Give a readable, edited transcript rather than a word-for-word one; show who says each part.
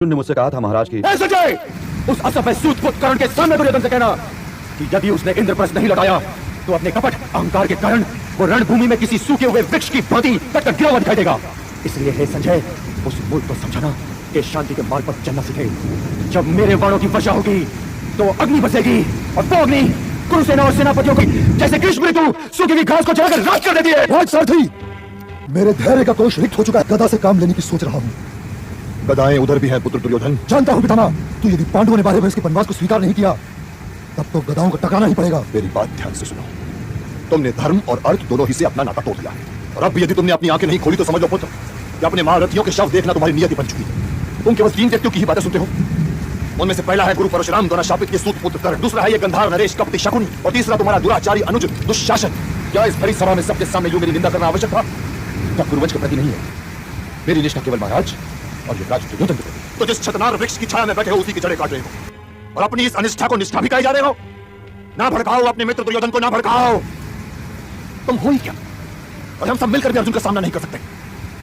Speaker 1: ने मुझसे कहा था महाराज की
Speaker 2: संजय, उस असफल सूतपुत कर्ण के सामने दुर्योधन से कहना कि यदि उसने इंद्रप्रस्थ नहीं लौटाया तो अपने कपट अहंकार के कारण वो रणभूमि में किसी सूखे हुए वृक्ष की भांति कटकर गिरा हुआ दिखाई देगा। इसलिए हे संजय, उस मूर्ख को समझाना कि शांति के मार्ग पर चलना सीखे। जब मेरे बाणों की वर्षा होगी तो अग्नि बसेगी और वो अग्नि कुरुसेना और सेनापतियों की जैसे ग्रीष्म ऋतु सूखी हुई घास को जलाकर राख कर देती है।
Speaker 3: सारथी, मेरे धैर्य का कोष रिक्त हो चुका है। गदा से काम लेने की सोच रहा हूँ।
Speaker 1: गदाएं उधर भी हैं पुत्र दुर्योधन।
Speaker 3: जानता हूँ पितामह, तू यदि पांडवों ने 12 वर्ष के वनवास को स्वीकार नहीं किया तब तो गदाओं को टकराना ही पड़ेगा।
Speaker 1: मेरी बात ध्यान से सुनो। तुमने धर्म और अर्थ दोनों ही से अपना नाता तोड़ दिया और अब भी यदि तुमने अपनी आंखें नहीं खोली तो समझ लो पुत्र कि अपने महारथियों के शव देखना तुम्हारी नियति बन चुकी है। तुम केवल 3 व्यक्तियों की ही बातें सुनते हो। उनमें से पहला है गुरु परशुराम द्वारा शापित ये सूतपुत्र कर्ण, दूसरा है ये गंधार नरेश कपटी शकुनी और तीसरा तुम्हारा दुराचारी अनुज दुशासन। क्या इस बड़ी सभा में सबके सामने यूं मेरी निंदा करना आवश्यक था? क्या गुरुवंश के प्रति नहीं है? मेरी निष्ठा केवल महाराज और युवराज दुर्योधन के प्रति। तो जिस छतनार वृक्ष की छाया में बैठे हो उसी की जड़ें काट रहे हो और अपनी इस अनिष्ठा को निष्ठा भी कहे जा रहे हो। ना भड़काओ अपने मित्र दुर्योधन को, ना भड़काओ। तुम हो ही क्या और हम सब मिलकर भी अर्जुन का सामना नहीं कर सकते।